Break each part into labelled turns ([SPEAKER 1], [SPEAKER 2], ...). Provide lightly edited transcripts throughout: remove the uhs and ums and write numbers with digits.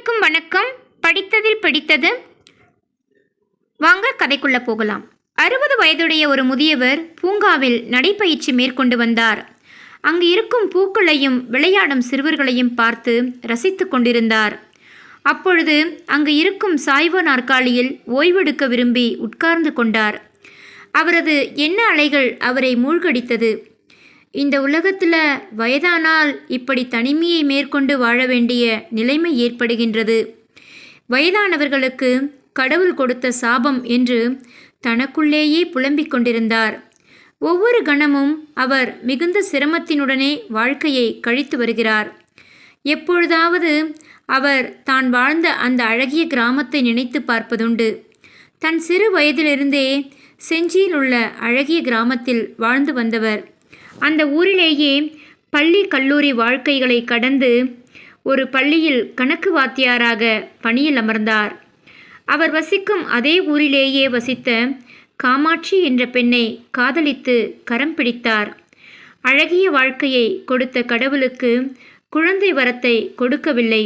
[SPEAKER 1] அனைவருக்கும் வணக்கம். படித்ததில் பிடித்தது. வாங்க கதைக்குள்ள போகலாம். 60 வயதுடைய ஒரு முதியவர் பூங்காவில் நடைப்பயிற்சி மேற்கொண்டு வந்தார். அங்கு இருக்கும் பூக்களையும் விளையாடும் சிறுவர்களையும் பார்த்து ரசித்து கொண்டிருந்தார். அப்பொழுது அங்கு இருக்கும் சாய்வு நாற்காலியில் ஓய்வெடுக்க விரும்பி உட்கார்ந்து கொண்டார். அவரது எண்ண அலைகள் அவரை மூழ்கடித்தது. இந்த உலகத்தில் வயதானால் இப்படி தனிமையை மேற்கொண்டு வாழ வேண்டிய நிலைமை ஏற்படுகின்றது. வயதானவர்களுக்கு கடவுள் கொடுத்த சாபம் என்று தனக்குள்ளேயே புலம்பிக் கொண்டிருந்தார். ஒவ்வொரு கணமும் அவர் மிகுந்த சிரமத்தினுடனே வாழ்க்கையை கழித்து வருகிறார். எப்பொழுதாவது அவர் தான் வாழ்ந்த அந்த அழகிய கிராமத்தை நினைத்து பார்ப்பதுண்டு. தன் சிறு வயதிலிருந்தே செஞ்சியில் உள்ள அழகிய கிராமத்தில் வாழ்ந்து வந்தவர். அந்த ஊரிலேயே பள்ளி கல்லூரி வாழ்க்கைகளை கடந்து ஒரு பள்ளியில் கணக்கு வாத்தியாராக பணியில் அமர்ந்தார். அவர் வசிக்கும் அதே ஊரிலேயே வசித்த காமாட்சி என்ற பெண்ணை காதலித்து கரம் பிடித்தார். அழகிய வாழ்க்கையை கொடுத்த கடவுளுக்கு குழந்தை வரத்தை கொடுக்கவில்லை.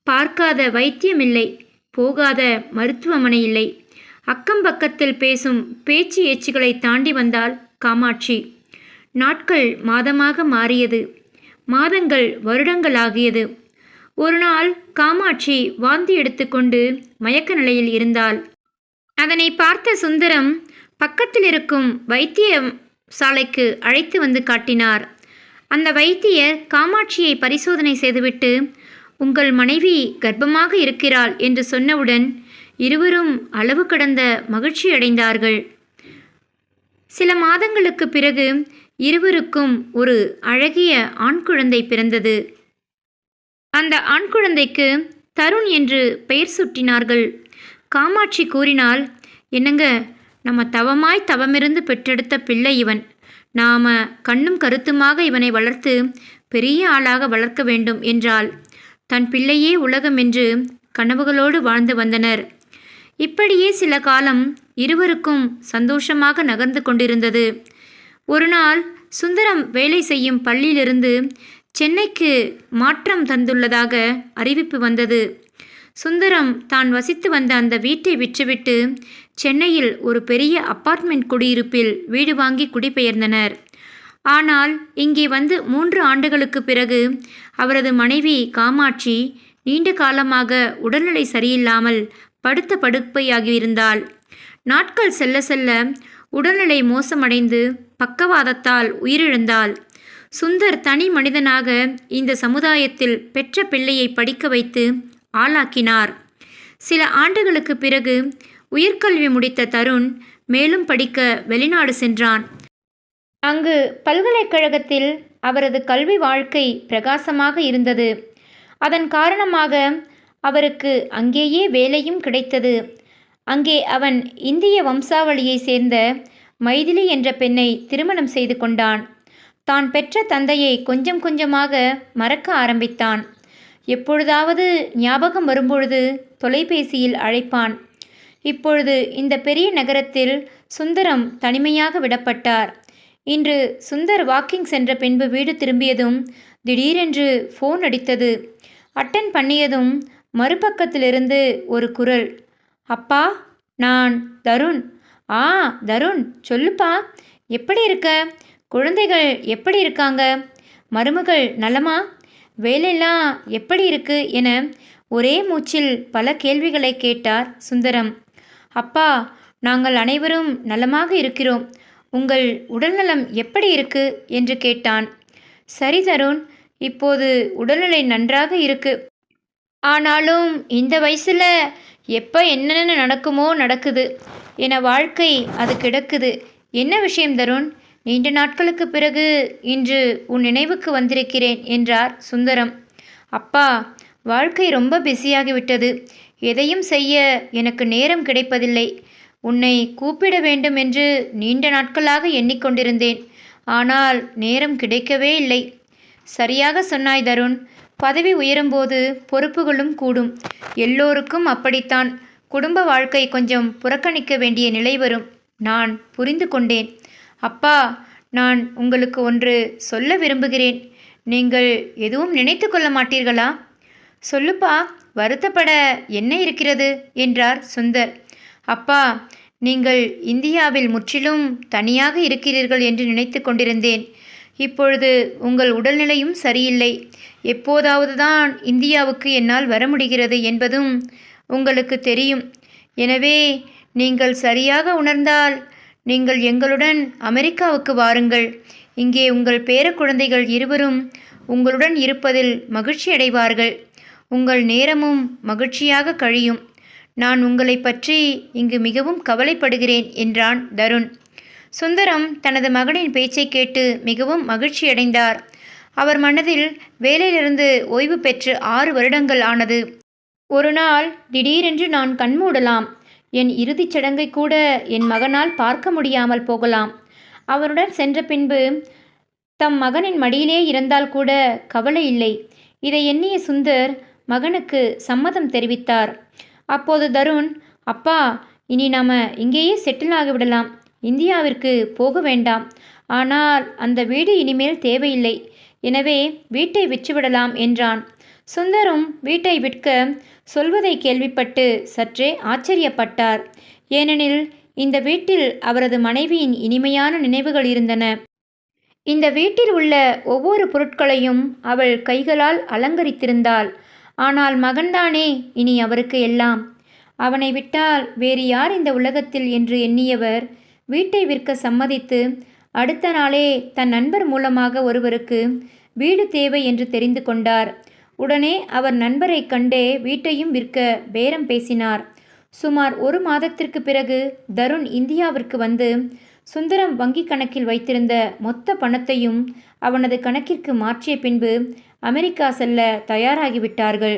[SPEAKER 1] பார்க்காத வைத்தியமில்லை, போகாத மருத்துவமனை இல்லை. அக்கம் பக்கத்தில் பேசும் பேச்சு ஏச்சுகளை தாண்டி வந்தாள் காமாட்சி. நாட்கள் மாதமாக மாறியது, மாதங்கள் வருடங்களாகியது. ஒரு நாள் காமாட்சி வாந்தி எடுத்துக்கொண்டு மயக்க நிலையில் இருந்தாள். அதனை பார்த்த சுந்தரம் பக்கத்தில் இருக்கும் வைத்திய சாலைக்கு அழைத்து வந்து காட்டினார். அந்த வைத்தியர் காமாட்சியை பரிசோதனை செய்துவிட்டு, உங்கள் மனைவி கர்ப்பமாக இருக்கிறாள் என்று சொன்னவுடன் இருவரும் அளவு கடந்த மகிழ்ச்சி அடைந்தார்கள். சில மாதங்களுக்கு பிறகு இருவருக்கும் ஒரு அழகிய ஆண் குழந்தை பிறந்தது. அந்த ஆண் குழந்தைக்கு தருண் என்று பெயர் சூட்டினார்கள். காமாட்சி கூறினாள், என்னங்க, நம்ம தவமாய் தவமிருந்து பெற்றெடுத்த பிள்ளை இவன். நாம கண்ணும் கருத்துமாக இவனை வளர்த்து பெரிய ஆளாக வளர்க்க வேண்டும் என்றாள். தன் பிள்ளையே உலகம் என்று கனவுகளோடு வாழ்ந்து வந்தனர். இப்படியே சில காலம் இருவருக்கும் சந்தோஷமாக நகர்ந்து கொண்டிருந்தது. ஒரு நாள் சுந்தரம் வேலை செய்யும் பள்ளியிலிருந்து சென்னைக்கு மாற்றம் தந்துள்ளதாக அறிவிப்பு வந்தது. சுந்தரம் தான் வசித்து வந்த அந்த வீட்டை விற்றுவிட்டு சென்னையில் ஒரு பெரிய அப்பார்ட்மெண்ட் குடியிருப்பில் வீடு வாங்கி குடிபெயர்ந்தனர். ஆனால் இங்கே வந்து 3 ஆண்டுகளுக்கு பிறகு அவரது மனைவி காமாட்சி நீண்ட காலமாக உடல்நிலை சரியில்லாமல் படுத்த படுக்கையாகியிருந்தாள். நாட்கள் செல்ல செல்ல உடல்நிலை மோசமடைந்து பக்கவாதத்தால் உயிரிழந்தாள். சுந்தர் தனி மனிதனாக இந்த சமுதாயத்தில் பெற்ற பிள்ளையை படிக்க வைத்து ஆளாக்கினார். சில ஆண்டுகளுக்கு பிறகு உயர்கல்வி முடித்த தருண் மேலும் படிக்க வெளிநாடு சென்றான். அங்கு பல்கலைக்கழகத்தில் அவரது கல்வி வாழ்க்கை பிரகாசமாக இருந்தது. அதன் காரணமாக அவருக்கு அங்கேயே வேலையும் கிடைத்தது. அங்கே அவன் இந்திய வம்சாவளியை சேர்ந்த மைதிலி என்ற பெண்ணை திருமணம் செய்து கொண்டான். தான் பெற்ற தந்தையை கொஞ்சம் கொஞ்சமாக மறக்க ஆரம்பித்தான். எப்பொழுதாவது ஞாபகம் வரும்பொழுது தொலைபேசியில் அழைப்பான். இப்பொழுது இந்த பெரிய நகரத்தில் சுந்தரம் தனிமையாக விடப்பட்டார். இன்று சுந்தர் வாக்கிங் சென்ற பின்பு வீடு திரும்பியதும் திடீரென்று ஃபோன் அடித்தது. அட்டன் பண்ணியதும் மறுபக்கத்திலிருந்து ஒரு குரல், அப்பா, நான் தருண். ஆ தருண், சொல்லுப்பா, எப்படி இருக்க? குழந்தைகள் எப்படி இருக்காங்க? மருமகள் நலமா? வேலையெல்லாம் எப்படி இருக்கு என ஒரே மூச்சில் பல கேள்விகளை கேட்டார் சுந்தரம். அப்பா, நாங்கள் அனைவரும் நலமாக இருக்கிறோம். உங்கள் உடல்நலம் எப்படி இருக்கு என்று கேட்டான். சரி தருண், இப்போது உடல்நிலை நன்றாக இருக்கு. ஆனாலும் இந்த வயசில் எப்போ என்னென்ன நடக்குமோ நடக்குது என வாழ்க்கை அது கிடக்குது. என்ன விஷயம் தருண்? நீண்ட நாட்களுக்கு பிறகு இன்று உன் நினைவுக்கு வந்திருக்கிறேன் என்றார் சுந்தரம். அப்பா, வாழ்க்கை ரொம்ப பிஸியாகிவிட்டது. எதையும் செய்ய எனக்கு நேரம் கிடைப்பதில்லை. உன்னை கூப்பிட வேண்டும் என்று நீண்ட நாட்களாக எண்ணிக்கொண்டிருந்தேன். ஆனால் நேரம் கிடைக்கவே இல்லை. சரியாக சொன்னாய் தருண். பதவி உயரும்போது பொறுப்புகளும் கூடும். எல்லோருக்கும் அப்படித்தான். குடும்ப வாழ்க்கை கொஞ்சம் புறக்கணிக்க வேண்டிய நிலை வரும். நான் புரிந்து கொண்டேன். அப்பா, நான் உங்களுக்கு ஒன்று சொல்ல விரும்புகிறேன். நீங்கள் எதுவும் நினைத்து கொள்ள மாட்டீர்களா? சொல்லுப்பா, வருத்தப்பட என்ன இருக்கிறது என்றார் சுந்தர். அப்பா, நீங்கள் இந்தியாவில் முற்றிலும் தனியாக இருக்கிறீர்கள் என்று நினைத்து கொண்டிருந்தேன். இப்பொழுது உங்கள் உடல்நிலையும் சரியில்லை. எப்போதாவது தான் இந்தியாவுக்கு என்னால் வர முடிகிறது என்பதும் உங்களுக்கு தெரியும். எனவே நீங்கள் சரியாக உணர்ந்தால் நீங்கள் எங்களுடன் அமெரிக்காவுக்கு வாருங்கள். இங்கே உங்கள் பேரக்குழந்தைகள் இருவரும் உங்களுடன் இருப்பதில் மகிழ்ச்சி அடைவார்கள். உங்கள் நேரமும் மகிழ்ச்சியாக கழியும். நான் உங்களை பற்றி இங்கு மிகவும் கவலைப்படுகிறேன் என்றான் தருண். சுந்தரம் தனது மகனின் பேச்சை கேட்டு மிகவும் மகிழ்ச்சியடைந்தார். அவர் மனதில் வேலையிலிருந்து ஓய்வு பெற்று 6 வருடங்கள் ஆனது. ஒரு நாள் திடீரென்று நான் கண்மூடலாம். என் இறுதிச் சடங்கை கூட என் மகனால் பார்க்க முடியாமல் போகலாம். அவனுடன் சென்ற பின்பு தம் மகனின் மடியிலே இருந்தால் கூட கவலை இல்லை. இதை எண்ணிய சுந்தர் மகனுக்கு சம்மதம் தெரிவித்தார். அப்போது தருண், அப்பா, இனி நாம இங்கேயே செட்டில் ஆகிவிடலாம். இந்தியாவிற்கு போக வேண்டாம். ஆனால் அந்த வீடு இனிமேல் தேவையில்லை. எனவே வீட்டை விற்றுவிடலாம் என்றான். சுந்தரும் வீட்டை விற்க சொல்வதை கேள்விப்பட்டு சற்றே ஆச்சரியப்பட்டார். ஏனெனில் இந்த வீட்டில் அவரது மனைவியின் இனிமையான நினைவுகள் இருந்தன. இந்த வீட்டில் உள்ள ஒவ்வொரு பொருட்களையும் அவள் கைகளால் அலங்கரித்திருந்தாள். ஆனால் மகன்தானே இனி அவருக்கு எல்லாம். அவனை விட்டால் வேறு யார் இந்த உலகத்தில் என்று எண்ணியவர் வீட்டை விற்க சம்மதித்து அடுத்த நாளே தன் நண்பர் மூலமாக ஒருவருக்கு வீடு தேவை என்று தெரிந்து கொண்டார். உடனே அவர் நண்பரை கண்டே வீட்டையும் விற்க பேரம் பேசினார். சுமார் 1 மாதத்திற்கு பிறகு தருண் இந்தியாவிற்கு வந்து சுந்தரம் வங்கி கணக்கில் வைத்திருந்த மொத்த பணத்தையும் அவனது கணக்கிற்கு மாற்றிய பின்பு அமெரிக்கா செல்ல தயாராகிவிட்டார்கள்.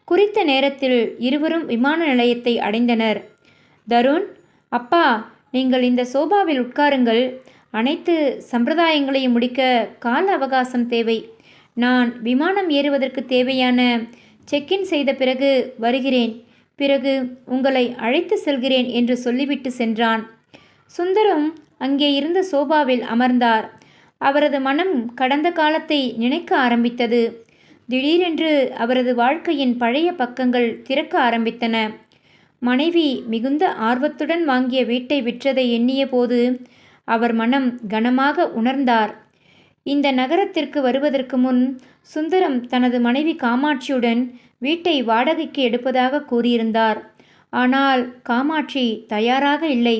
[SPEAKER 1] குறித்த நேரத்தில் இருவரும் விமான நிலையத்தை அடைந்தனர். தருண், அப்பா, நீங்கள் இந்த சோபாவில் உட்காருங்கள். அனைத்து சம்பிரதாயங்களையும் முடிக்க கால அவகாசம் தேவை. நான் விமானம் ஏறுவதற்கு தேவையான செக்இன் செய்த பிறகு வருகிறேன். பிறகு உங்களை அழைத்து செல்கிறேன் என்று சொல்லிவிட்டு சென்றான். சுந்தரம் அங்கே இருந்த சோபாவில் அமர்ந்தார். அவரது மனம் கடந்த காலத்தை நினைக்க ஆரம்பித்தது. திடீரென்று அவரது வாழ்க்கையின் பழைய பக்கங்கள் திறக்க ஆரம்பித்தன. மனைவி மிகுந்த ஆர்வத்துடன் வாங்கிய வீட்டை விற்றதை எண்ணிய போது அவர் மனம் கனமாக உணர்ந்தார். இந்த நகரத்திற்கு வருவதற்கு முன் சுந்தரம் தனது மனைவி காமாட்சியுடன் வீட்டை வாடகைக்கு எடுப்பதாக கூறியிருந்தார். ஆனால் காமாட்சி தயாராக இல்லை.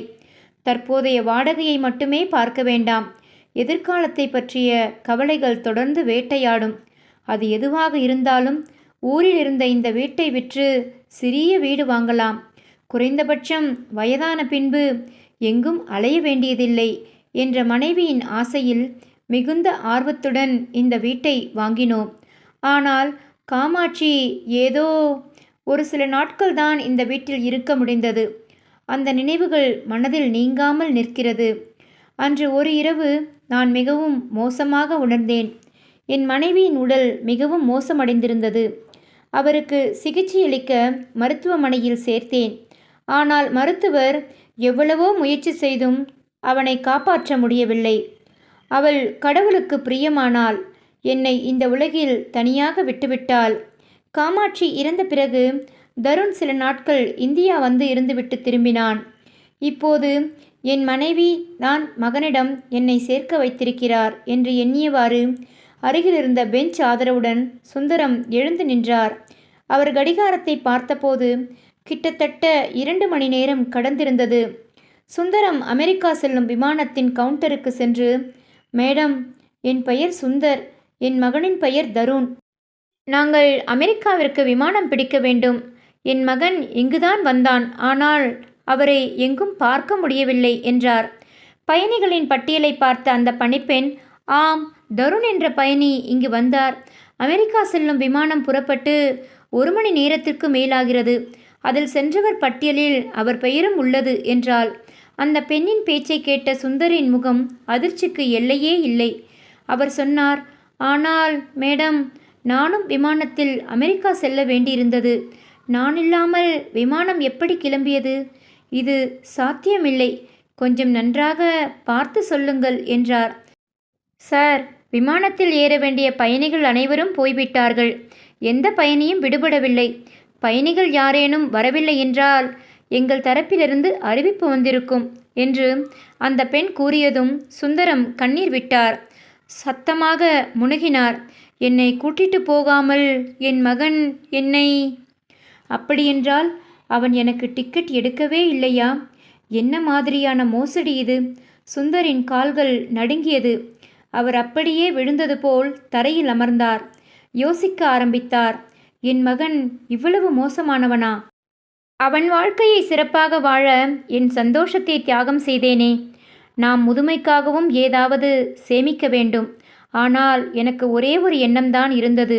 [SPEAKER 1] தற்போதைய வாடகையை மட்டுமே பார்க்க வேண்டாம், எதிர்காலத்தை பற்றிய கவலைகள் தொடர்ந்து வேட்டையாடும். அது எதுவாக இருந்தாலும் ஊரில் இருந்த இந்த வீட்டை விற்று சிறிய வீடு வாங்கலாம். குறைந்தபட்சம் வயதான பின்பு எங்கும் அலைய வேண்டியதில்லை என்ற மனைவியின் ஆசையில் மிகுந்த ஆர்வத்துடன் இந்த வீட்டை வாங்கினோம். ஆனால் காமாட்சி ஏதோ ஒரு சில நாட்கள்தான் இந்த வீட்டில் இருக்க முடிந்தது. அந்த நினைவுகள் மனதில் நீங்காமல் நிற்கிறது. அன்று ஒரு இரவு நான் மிகவும் மோசமாக உணர்ந்தேன். என் மனைவியின் உடல் மிகவும் மோசமடைந்திருந்தது. அவருக்கு சிகிச்சையளிக்க மருத்துவமனையில் சேர்த்தேன். ஆனால் மருத்துவர் எவ்வளவோ முயற்சி செய்தும் அவனை காப்பாற்ற முடியவில்லை. அவள் கடவுளுக்கு பிரியமானாள். என்னை இந்த உலகில் தனியாக விட்டுவிட்டாள். காமாட்சி இறந்த பிறகு தருண் சில நாட்கள் இந்தியா வந்து இருந்துவிட்டு திரும்பினான். இப்போது என் மனைவி நான் மகனிடம் என்னை சேர்க்க வைத்திருக்கிறார் என்று எண்ணியவாறு அருகிலிருந்த பெஞ்ச் ஆதரவுடன் சுந்தரம் எழுந்து நின்றார். அவர் கடிகாரத்தை பார்த்தபோது கிட்டத்தட்ட 2 மணி நேரம் கடந்திருந்தது. சுந்தரம் அமெரிக்கா செல்லும் விமானத்தின் கவுண்டருக்கு சென்று, மேடம், என் பெயர் சுந்தர், என் மகனின் பெயர் தருண். நாங்கள் அமெரிக்காவிற்கு விமானம் பிடிக்க வேண்டும். என் மகன் இங்குதான் வந்தான், ஆனால் அவரை எங்கும் பார்க்க முடியவில்லை என்றார். பயணிகளின் பட்டியலை பார்த்த அந்த பணிப்பெண், ஆம், தருண் என்ற பயணி இங்கு வந்தார். அமெரிக்கா செல்லும் விமானம் புறப்பட்டு 1 மணி நேரத்திற்கு மேலாகிறது. அதில் சென்றவர் பட்டியலில் அவர் பெயரும் உள்ளது என்றாள். அந்த பெண்ணின் பேச்சை கேட்ட சுந்தரின் முகம் அதிர்ச்சிக்கு எல்லையே இல்லை. அவர் சொன்னார், ஆனால் மேடம், நானும் விமானத்தில் அமெரிக்கா செல்ல வேண்டியிருந்தது. நான் இல்லாமல் விமானம் எப்படி கிளம்பியது? இது சாத்தியமில்லை. கொஞ்சம் நன்றாக பார்த்து சொல்லுங்கள் என்றார். சார், விமானத்தில் ஏற வேண்டிய பயணிகள் அனைவரும் போய்விட்டார்கள். எந்த பயணியும் விடுபடவில்லை. பயணிகள் யாரேனும் வரவில்லை என்றால் எங்கள் தரப்பிலிருந்து அறிவிப்பு வந்திருக்கும் என்று அந்த பெண் கூறியதும் சுந்தரம் கண்ணீர் விட்டார். சத்தமாக முனகினார். என்னை கூட்டிட்டு போகாமல் என் மகன் என்னை... அப்படியென்றால் அவன் எனக்கு டிக்கெட் எடுக்கவே இல்லையா? என்ன மாதிரியான மோசடி இது? சுந்தரின் கால்கள் நடுங்கியது. அவர் அப்படியே விழுந்தது போல் தரையில் அமர்ந்தார். யோசிக்க ஆரம்பித்தார். என் மகன் இவ்வளவு மோசமானவனா? அவன் வாழ்க்கையை சிறப்பாக வாழ என் சந்தோஷத்தை தியாகம் செய்தேனே. நாம் முதுமைக்காகவும் ஏதாவது சேமிக்க வேண்டும். ஆனால் எனக்கு ஒரே ஒரு எண்ணம்தான் இருந்தது.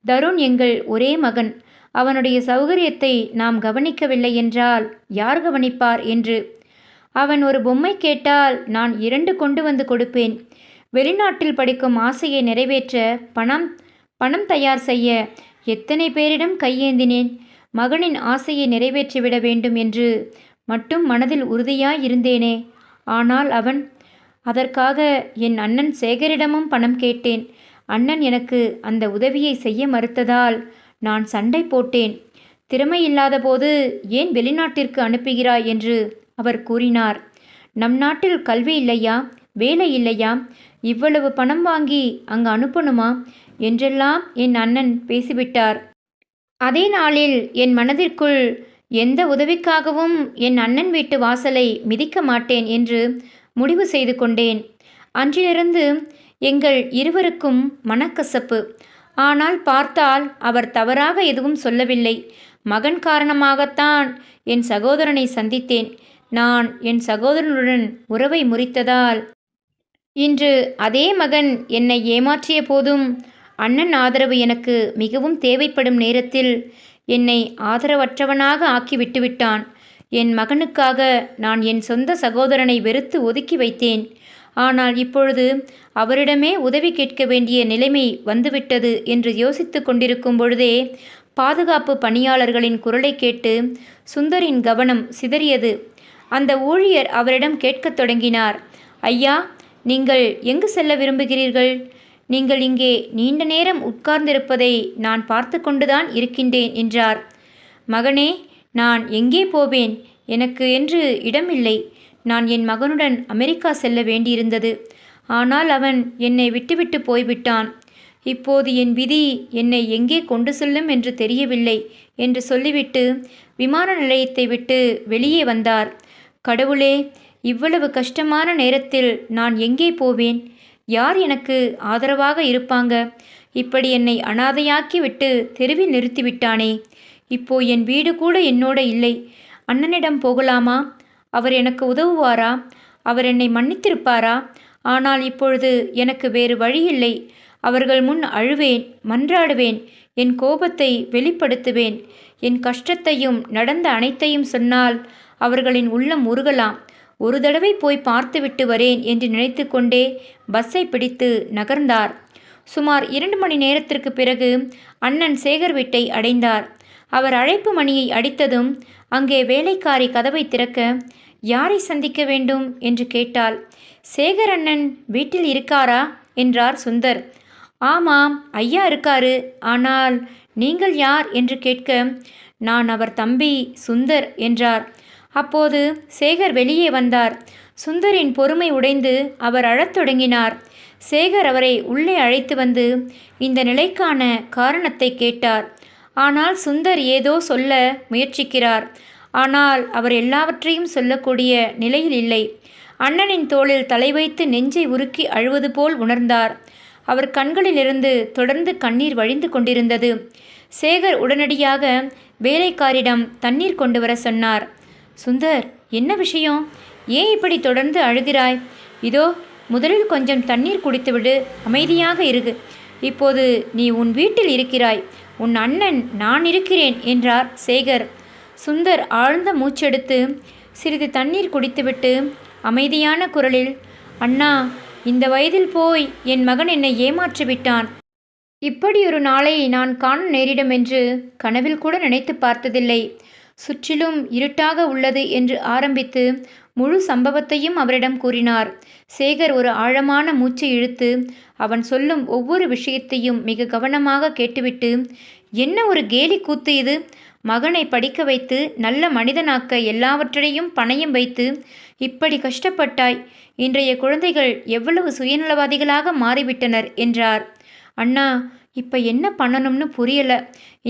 [SPEAKER 1] தருண் எங்கள் ஒரே மகன். அவனுடைய சௌகரியத்தை நாம் கவனிக்கவில்லை என்றால் யார் கவனிப்பார் என்று. அவன் ஒரு பொம்மை கேட்டால் நான் 2 கொண்டு வந்து கொடுப்பேன். வெளிநாட்டில் படிக்கும் ஆசையை நிறைவேற்ற பணம் தயார் செய்ய எத்தனை பேரிடம் கையேந்தினேன். மகனின் ஆசையை நிறைவேற்றிவிட வேண்டும் என்று மட்டும் மனதில் உறுதியாய் இருந்தேனே. ஆனால் அவன்... அதற்காக என் அண்ணன் சேகரிடமும் பணம் கேட்டேன். அண்ணன் எனக்கு அந்த உதவியை செய்ய மறுத்ததால் நான் சண்டை போட்டேன். திறமையில்லாத போது ஏன் வெளிநாட்டிற்கு அனுப்புகிறாய் என்று அவர் கூறினார். நம் நாட்டில் கல்வி இல்லையா? வேலை இல்லையா? இவ்வளவு பணம் வாங்கி அங்கு அனுப்பணுமா என்றெல்லாம் என் அண்ணன் பேசிவிட்டார். அதே நாளில் என் மனதிற்குள் எந்த உதவிக்காகவும் என் அண்ணன் வீட்டு வாசலை மிதிக்க மாட்டேன் என்று முடிவு செய்து கொண்டேன். அன்றிலிருந்து எங்கள் இருவருக்கும் மனக்கசப்பு. ஆனால் பார்த்தால் அவர் தவறாக எதுவும் சொல்லவில்லை. மகன் காரணமாகத்தான் என் சகோதரனை சந்தித்தேன். நான் என் சகோதரனுடன் உறவை முறித்ததால் இன்று அதே மகன் என்னை ஏமாற்றிய போதும் அண்ணன் ஆதரவு எனக்கு மிகவும் தேவைப்படும் நேரத்தில் என்னை ஆதரவற்றவனாக ஆக்கி விட்டுவிட்டான். என் மகனுக்காக நான் என் சொந்த சகோதரனை வெறுத்து ஒதுக்கி வைத்தேன். ஆனால் இப்பொழுது அவரிடமே உதவி கேட்க வேண்டிய நிலைமை வந்துவிட்டது என்று யோசித்து கொண்டிருக்கும் பொழுதே பாதுகாப்பு பணியாளர்களின் குரலை கேட்டு சுந்தரின் கவனம் சிதறியது. அந்த ஊழியர் அவரிடம் கேட்கத் தொடங்கினார். ஐயா, நீங்கள் எங்கு செல்ல விரும்புகிறீர்கள்? நீங்கள் இங்கே நீண்ட நேரம் உட்கார்ந்திருப்பதை நான் பார்த்து கொண்டுதான் இருக்கின்றேன் என்றார். மகனே, நான் எங்கே போவேன்? எனக்கு என்று இடமில்லை. நான் என் மகனுடன் அமெரிக்கா செல்ல வேண்டியிருந்தது. ஆனால் அவன் என்னை விட்டுவிட்டு போய்விட்டான். இப்போது என் விதி என்னை எங்கே கொண்டு செல்லும் என்று தெரியவில்லை என்று சொல்லிவிட்டு விமான நிலையத்தை விட்டு வெளியே வந்தார். கடவுளே, இவ்வளவு கஷ்டமான நேரத்தில் நான் எங்கே போவேன்? யார் எனக்கு ஆதரவாக இருப்பாங்க? இப்படி என்னை அனாதையாக்கி விட்டு தெருவில் நிறுத்திவிட்டானே. இப்போ என் வீடு கூட என்னோட இல்லை. அண்ணனிடம் போகலாமா? அவர் எனக்கு உதவுவாரா? அவர் என்னை மன்னித்திருப்பாரா? ஆனால் இப்பொழுது எனக்கு வேறு வழியில்லை. அவர்கள் முன் அழுவேன், மன்றாடுவேன், என் கோபத்தை வெளிப்படுத்துவேன். என் கஷ்டத்தையும் நடந்த அனைத்தையும் சொன்னால் அவர்களின் உள்ளம் உருகலாம். ஒரு தடவை போய் பார்த்துவிட்டு வரேன் என்று நினைத்து கொண்டே பஸ்ஸை பிடித்து நகர்ந்தார். சுமார் 2 மணி நேரத்திற்கு பிறகு அண்ணன் சேகர் வீட்டை அடைந்தார். அவர் அழைப்பு மணியை அடித்ததும் அங்கே வேலைக்காரி கதவை திறக்க, யாரை சந்திக்க வேண்டும் என்று கேட்டாள். சேகர் அண்ணன் வீட்டில் இருக்காரா என்றார் சுந்தர். ஆமாம், ஐயா இருக்காரு. ஆனால் நீங்கள் யார் என்று கேட்க, நான் அவர் தம்பி சுந்தர் என்றார். அப்போது சேகர் வெளியே வந்தார். சுந்தரின் பொறுமை உடைந்து அவர் அழத் தொடங்கினார். சேகர் அவரை உள்ளே அழைத்து வந்து இந்த நிலைக்கான காரணத்தை கேட்டார். ஆனால் சுந்தர் ஏதோ சொல்ல முயற்சிக்கிறார். ஆனால் அவர் எல்லாவற்றையும் சொல்லக்கூடிய நிலையில் இல்லை. அண்ணனின் தோளில் தலை வைத்து நெஞ்சை உருக்கி அழுவது போல் உணர்ந்தார். அவர் கண்களிலிருந்து தொடர்ந்து கண்ணீர் வழிந்து கொண்டிருந்தது. சேகர் உடனடியாக வேலைக்காரிடம் தண்ணீர் கொண்டு வர சொன்னார். சுந்தர், என்ன விஷயம்? ஏன் இப்படி தொடர்ந்து அழுகிறாய்? இதோ முதலில் கொஞ்சம் தண்ணீர் குடித்துவிடு, அமைதியாக இருக்கு. இப்போது நீ உன் வீட்டில் இருக்கிறாய். உன் அண்ணன் நான் இருக்கிறேன் என்றார் சேகர். சுந்தர் ஆழ்ந்த மூச்செடுத்து சிறிது தண்ணீர் குடித்துவிட்டு அமைதியான குரலில், அண்ணா, இந்த வயதில் போய் என் மகன் என்னை ஏமாற்றிவிட்டான். இப்படியொரு நாளை நான் காண நேரிடும் என்று கனவில் கூட நினைத்து பார்த்ததில்லை. சுற்றிலும் இருட்டாக உள்ளது என்று ஆரம்பித்து முழு சம்பவத்தையும் அவரிடம் கூறினார். சேகர் ஒரு ஆழமான மூச்சை இழுத்து அவன் சொல்லும் ஒவ்வொரு விஷயத்தையும் மிக கவனமாக கேட்டுவிட்டு, என்ன ஒரு கேலி கூத்து இது! மகனை படிக்க வைத்து நல்ல மனிதனாக்க எல்லாவற்றையும் பணயம் வைத்து இப்படி கஷ்டப்பட்டாய். இன்றைய குழந்தைகள் எவ்வளவு சுயநலவாதிகளாக மாறிவிட்டனர் என்றார். அண்ணா, இப்போ என்ன பண்ணணும்னு புரியல.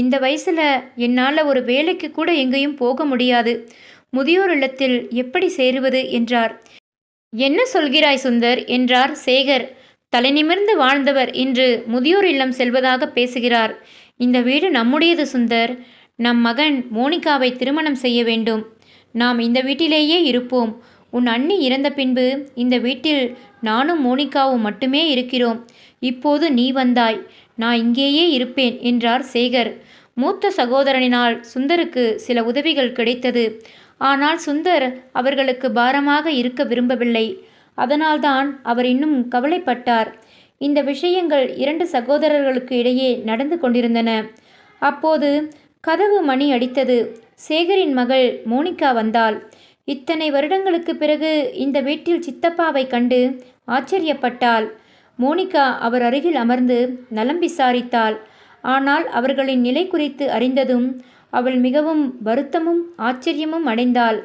[SPEAKER 1] இந்த வயசுல என்னால் ஒரு வேலைக்கு கூட எங்கேயும் போக முடியாது. முதியோர் இல்லத்தில் எப்படி சேருவது என்றார். என்ன சொல்கிறாய் சுந்தர் என்றார் சேகர். தலைநிமிர்ந்து வாழ்ந்தவர் இன்று முதியோர் இல்லம் செல்வதாக பேசுகிறார். இந்த வீடு நம்முடையது சுந்தர். நம் மகன் மோனிகாவை திருமணம் செய்ய வேண்டும். நாம் இந்த வீட்டிலேயே இருப்போம். உன் அண்ணி இறந்த பின்பு இந்த வீட்டில் நானும் மோனிகாவும் மட்டுமே இருக்கிறோம். இப்போது நீ வந்தாய், நான் இங்கேயே இருப்பேன் என்றார் சேகர். மூத்த சகோதரனினால் சுந்தருக்கு சில உதவிகள் கிடைத்தது. ஆனால் சுந்தர் அவர்களுக்கு பாரமாக இருக்க விரும்பவில்லை. அதனால்தான் அவர் இன்னும் கவலைப்பட்டார். இந்த விஷயங்கள் 2 சகோதரர்களுக்கு இடையே நடந்து கொண்டிருந்தன. அப்போது கதவு மணி அடித்தது. சேகரின் மகள் மோனிகா வந்தாள். இத்தனை வருடங்களுக்கு பிறகு இந்த வீட்டில் சித்தப்பாவை கண்டு ஆச்சரியப்பட்டாள். மோனிகா அவர் அருகில் அமர்ந்து நலம் விசாரித்தாள். ஆனால் அவர்களின் நிலை குறித்து அறிந்ததும் அவள் மிகவும் வருத்தமும் ஆச்சரியமும் அடைந்தாள்.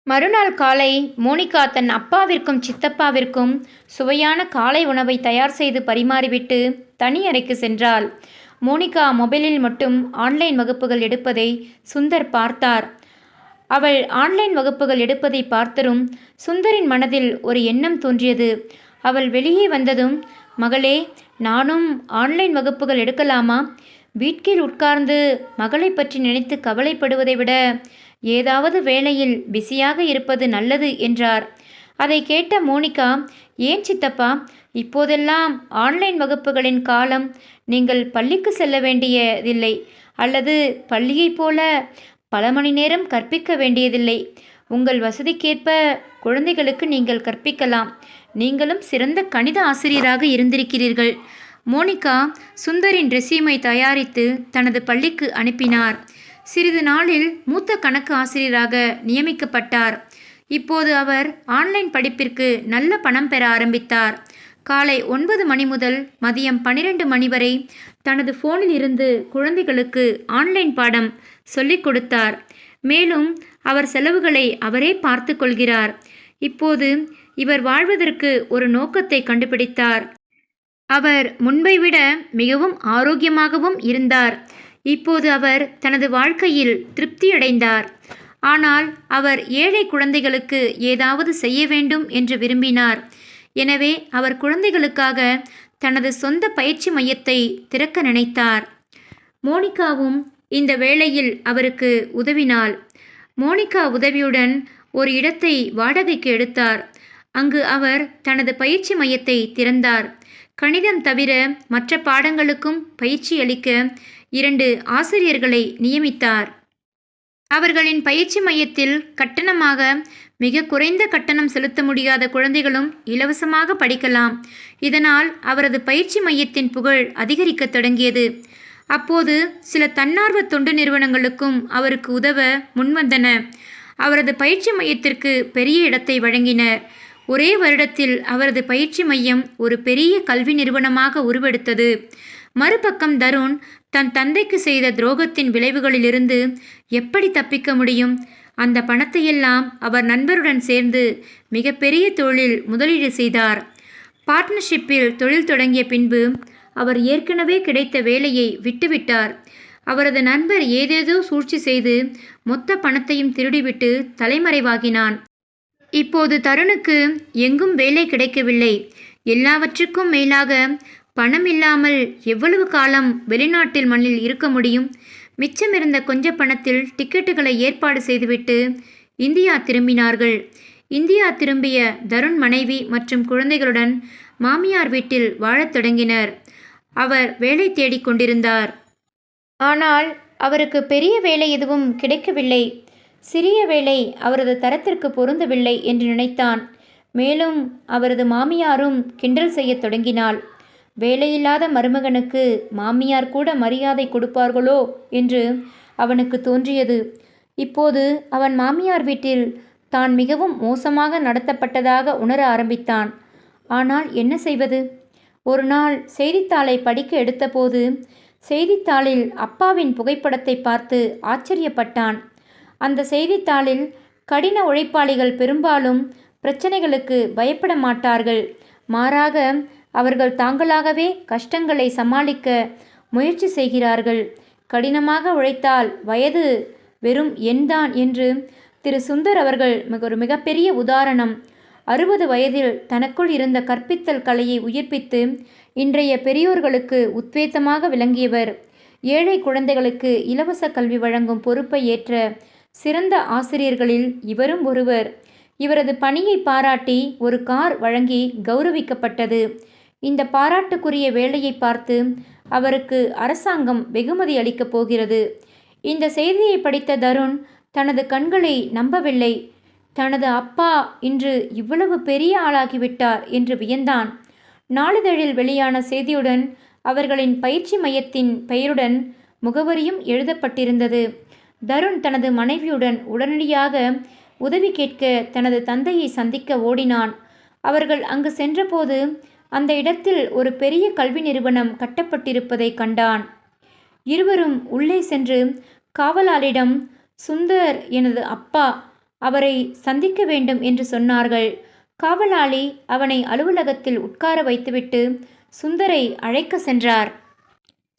[SPEAKER 1] மறுநாள் காலை மோனிகா தன் அப்பாவிற்கும் சித்தப்பாவிற்கும் சுவையான காலை உணவை தயார் செய்து பரிமாறிவிட்டு தனி அறைக்கு சென்றாள். மோனிகா மொபைலில் மட்டும் ஆன்லைன் வகுப்புகள் எடுப்பதை சுந்தர் பார்த்தார். அவள் ஆன்லைன் வகுப்புகள் எடுப்பதை பார்த்ததும் சுந்தரின் மனதில் ஒரு எண்ணம் தோன்றியது. அவள் வெளியே வந்ததும், மகளே, நானும் ஆன்லைன் வகுப்புகள் எடுக்கலாமா? வீட்டில் உட்கார்ந்து மகளை பற்றி நினைத்து கவலைப்படுவதை விட ஏதாவது வேலையில் பிஸியாக இருப்பது நல்லது என்றார். அதை கேட்ட மோனிகா, ஏன் சித்தப்பா, இப்போதெல்லாம் ஆன்லைன் வகுப்புகளின் காலம். நீங்கள் பள்ளிக்கு செல்ல வேண்டியதில்லை, அல்லது பள்ளியைப் போல பல மணி நேரம் கற்பிக்க வேண்டியதில்லை. உங்கள் வசதிக்கேற்ப குழந்தைகளுக்கு நீங்கள் கற்பிக்கலாம். நீங்களும் சிறந்த கணித ஆசிரியராக இருந்திருக்கிறீர்கள். மோனிகா சுந்தரின் ரெஸ்யூமை தயாரித்து தனது பள்ளிக்கு அனுப்பினார். சிறிது நாளில் மூத்த கணக்கு ஆசிரியராக நியமிக்கப்பட்டார். இப்போது அவர் ஆன்லைன் படிப்பிற்கு நல்ல பணம் பெற ஆரம்பித்தார். காலை 9 மணி முதல் மதியம் 12 மணி வரை தனது ஃபோனில் இருந்து குழந்தைகளுக்கு ஆன்லைன் பாடம் சொல்லிக் கொடுத்தார். மேலும் அவர் செலவுகளை அவரே பார்த்து கொள்கிறார். இப்போது இவர் வாழ்வதற்கு ஒரு நோக்கத்தை கண்டுபிடித்தார். அவர் முன்பை விட மிகவும் ஆரோக்கியமாகவும் இருந்தார். இப்போது அவர் தனது வாழ்க்கையில் திருப்தியடைந்தார். ஆனால் அவர் ஏழை குழந்தைகளுக்கு ஏதாவது செய்ய வேண்டும் என்று விரும்பினார். எனவே அவர் குழந்தைகளுக்காக தனது சொந்த பயிற்சி மையத்தை திறக்க நினைத்தார். மோனிகாவும் இந்த வேளையில் அவருக்கு உதவினாள். மோனிகா உதவியுடன் ஒரு இடத்தை வாடகைக்கு எடுத்தார். அங்கு அவர் தனது பயிற்சி மையத்தை திறந்தார். கணிதம் தவிர மற்ற பாடங்களுக்கும் பயிற்சி அளிக்க 2 ஆசிரியர்களை நியமித்தார். அவர்களின் பயிற்சி மையத்தில் கட்டணமாக மிக குறைந்த கட்டணம் செலுத்த முடியாத குழந்தைகளும் இலவசமாக படிக்கலாம். இதனால் அவரது பயிற்சி மையத்தின் புகழ் அதிகரிக்க தொடங்கியது. அப்போது சில தன்னார்வ தொண்டு நிறுவனங்களுக்கும் அவருக்கு உதவ முன்வந்தன. அவரது பயிற்சி மையத்திற்கு பெரிய இடத்தை வழங்கினர். ஒரே வருடத்தில் அவரது பயிற்சி மையம் ஒரு பெரிய கல்வி நிறுவனமாக உருவெடுத்தது. மறுபக்கம் தருண் தன் தந்தைக்கு செய்த துரோகத்தின் விளைவுகளிலிருந்து எப்படி தப்பிக்க முடியும்? அந்த பணத்தையெல்லாம் அவர் நண்பருடன் சேர்ந்து மிகப்பெரிய தொழிலில் முதலீடு செய்தார். பார்ட்னர்ஷிப்பில் தொழில் தொடங்கிய பின்பு அவர் ஏற்கனவே கிடைத்த வேலையை விட்டுவிட்டார். அவரது நண்பர் ஏதேதோ சூழ்ச்சி செய்து மொத்த பணத்தையும் திருடிவிட்டு தலைமறைவாகினான். இப்போது தருணுக்கு எங்கும் வேலை கிடைக்கவில்லை. எல்லாவற்றுக்கும் மேலாக பணம் இல்லாமல் எவ்வளவு காலம் வெளிநாட்டில் மண்ணில் இருக்க முடியும்? மிச்சமிருந்த கொஞ்ச பணத்தில் டிக்கெட்டுகளை ஏற்பாடு செய்துவிட்டு இந்தியா திரும்பினார்கள். இந்தியா திரும்பிய தருண் மனைவி மற்றும் குழந்தைகளுடன் மாமியார் வீட்டில் வாழத் தொடங்கினர். அவர் வேலை தேடிக் கொண்டிருந்தார். ஆனால் அவருக்கு பெரிய வேலை எதுவும் கிடைக்கவில்லை. சிறிய வேலை அவரது தரத்திற்கு பொருந்தவில்லை என்று நினைத்தான். மேலும் அவரது மாமியாரும் கிண்டல் செய்ய தொடங்கினாள். வேலையில்லாத மருமகனுக்கு மாமியார் கூட மரியாதை கொடுப்பார்களோ என்று அவனுக்கு தோன்றியது. இப்போது அவன் மாமியார் வீட்டில் தான் மிகவும் மோசமாக நடத்தப்பட்டதாக உணர ஆரம்பித்தான். ஆனால் என்ன செய்வது? ஒரு நாள் செய்தித்தாளை படிக்க எடுத்தபோது செய்தித்தாளில் அப்பாவின் புகைப்படத்தை பார்த்து ஆச்சரியப்பட்டான். அந்த செய்தித்தாளில் கடின உழைப்பாளிகள் பெரும்பாலும் பிரச்சனைகளுக்கு பயப்பட மாட்டார்கள். மாறாக அவர்கள் தாங்களாகவே கஷ்டங்களை சமாளிக்க முயற்சி செய்கிறார்கள். கடினமாக உழைத்தால் வயது வெறும் எண்தான் என்று திரு சுந்தர் அவர்கள் ஒரு மிகப்பெரிய உதாரணம். 60 வயதில் தனக்குள் இருந்த கற்பித்தல் கலையை உயிர்ப்பித்து இன்றைய பெரியோர்களுக்கு உத்வேகமாக விளங்கியவர். ஏழை குழந்தைகளுக்கு இலவச கல்வி வழங்கும் பொறுப்பை ஏற்ற சிறந்த ஆசிரியர்களில் இவரும் ஒருவர். இவரது பணியை பாராட்டி ஒரு கார் வழங்கி கௌரவிக்கப்பட்டது. இந்த பாராட்டுக்குரிய வேலையை பார்த்து அவருக்கு அரசாங்கம் வெகுமதி அளிக்கப் போகிறது. இந்த செய்தியை படித்த தருண் தனது கண்களை நம்பவில்லை. தனது அப்பா இன்று இவ்வளவு பெரிய ஆளாகிவிட்டார் என்று வியந்தான். நாளிதழில் வெளியான செய்தியுடன் அவர்களின் பயிற்சி மையத்தின் பெயருடன் முகவரியும் எழுதப்பட்டிருந்தது. தருண் தனது மனைவியுடன் உடனடியாக உதவி கேட்க தனது தந்தையை சந்திக்க ஓடினான். அவர்கள் அங்கு சென்றபோது அந்த இடத்தில் ஒரு பெரிய கல்வி நிறுவனம் கட்டப்பட்டிருப்பதை கண்டான். இருவரும் உள்ளே சென்று காவலாளிடம், சுந்தர் எனது அப்பா, அவரை சந்திக்க வேண்டும் என்று சொன்னார்கள். காவலாளி அவனை அலுவலகத்தில் உட்கார வைத்துவிட்டு சுந்தரை அழைக்க சென்றார்.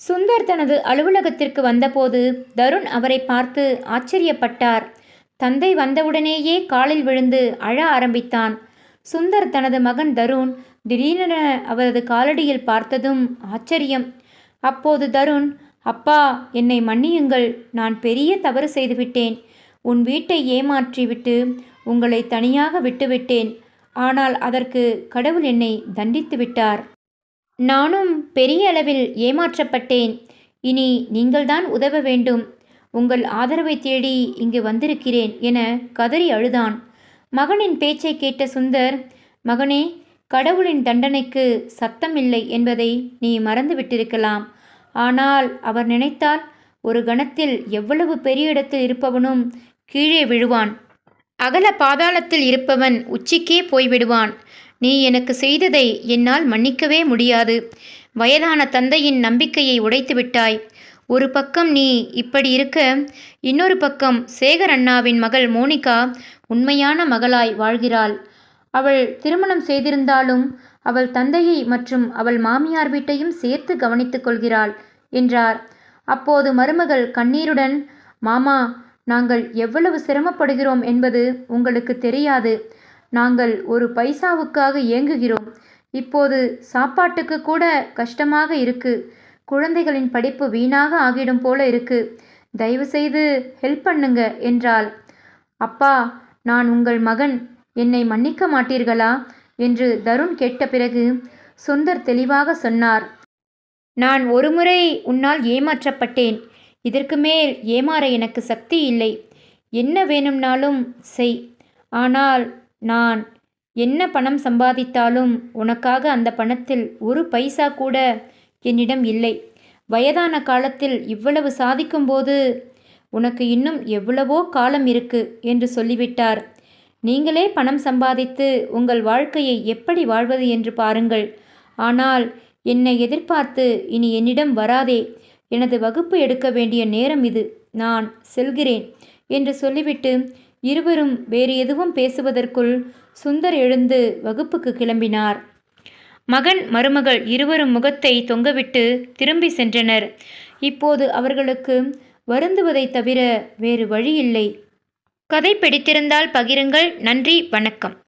[SPEAKER 1] சுந்தர் தனது அலுவலகத்திற்கு வந்தபோது தருண் அவரை பார்த்து ஆச்சரியப்பட்டார். தந்தை வந்தவுடனேயே காலில் விழுந்து அழ ஆரம்பித்தான். சுந்தர் தனது மகன் தருண் திடீரென அவரது காலடியில் பார்த்ததும் ஆச்சரியம். அப்போது தருண், அப்பா, என்னை மன்னியுங்கள், நான் பெரிய தவறு செய்துவிட்டேன். உன் வீட்டை ஏமாற்றிவிட்டு உங்களை தனியாக விட்டுவிட்டேன். ஆனால் அதற்கு கடவுள் என்னை தண்டித்து விட்டார். நானும் பெரிய அளவில் ஏமாற்றப்பட்டேன். இனி நீங்கள்தான் உதவ வேண்டும். உங்கள் ஆதரவை தேடி இங்கு வந்திருக்கிறேன் என கதறி அழுதான். மகனின் பேச்சை கேட்ட சுந்தர், மகனே, கடவுளின் தண்டனைக்கு சத்தமில்லை என்பதை நீ மறந்துவிட்டிருக்கலாம். ஆனால் அவர் நினைத்தால் ஒரு கணத்தில் எவ்வளவு பெரிய இடத்தில் இருப்பவனும் கீழே விழுவான். அகல பாதாளத்தில் இருப்பவன் உச்சிக்கே போய்விடுவான். நீ எனக்கு செய்ததை என்னால் மன்னிக்கவே முடியாது. வயதான தந்தையின் நம்பிக்கையை உடைத்து விட்டாய். ஒரு பக்கம் நீ இப்படி இருக்க, இன்னொரு பக்கம் சேகர் அண்ணாவின் மகள் மோனிகா உண்மையான மகளாய் வாழ்கிறாள். அவள் திருமணம் செய்திருந்தாலும் அவள் தந்தையை மற்றும் அவள் மாமியார் வீட்டையும் சேர்த்து கவனித்துக் கொள்கிறாள் என்றார். அப்போது மருமகள் கண்ணீருடன், மாமா, நாங்கள் எவ்வளவு சிரமப்படுகிறோம் என்பது உங்களுக்கு தெரியாது. நாங்கள் ஒரு பைசாவுக்காக ஏங்குகிறோம். இப்போது சாப்பாட்டுக்கு கூட கஷ்டமாக இருக்கு. குழந்தைகளின் படிப்பு வீணாக ஆகிடும் போல இருக்கு. தயவு செய்து ஹெல்ப் பண்ணுங்க என்றாள். அப்பா, நான் உங்கள் மகன், என்னை மன்னிக்க மாட்டீர்களா என்று தருண் கேட்ட பிறகு சுந்தர் தெளிவாக சொன்னார். நான் ஒருமுறை உன்னால் ஏமாற்றப்பட்டேன். இதற்கு மேல் ஏமாற எனக்கு சக்தி இல்லை. என்ன வேணும்னாலும் செய். ஆனால் நான் என்ன பணம் சம்பாதித்தாலும் உனக்காக அந்த பணத்தில் ஒரு பைசா கூட என்னிடம் இல்லை. வயதான காலத்தில் இவ்வளவு சாதிக்கும்போது உனக்கு இன்னும் எவ்வளவோ காலம் இருக்கு என்று சொல்லிவிட்டார். நீங்களே பணம் சம்பாதித்து உங்கள் வாழ்க்கையை எப்படி வாழ்வது என்று பாருங்கள். ஆனால் என்னை எதிர்பார்த்து இனி என்னிடம் வராதே. எனது வகுப்பு எடுக்க வேண்டிய நேரம் இது. நான் செல்கிறேன் என்று சொல்லிவிட்டு இருவரும் வேறு எதுவும் பேசுவதற்குள் சுந்தர் எழுந்து வகுப்புக்கு கிளம்பினார். மகன் மருமகள் இருவரும் முகத்தை தொங்கவிட்டு திரும்பி சென்றனர். இப்போது அவர்களுக்கு வருந்துவதை தவிர வேறு வழியில்லை. கதை பிடித்திருந்தால் பகிருங்கள். நன்றி, வணக்கம்.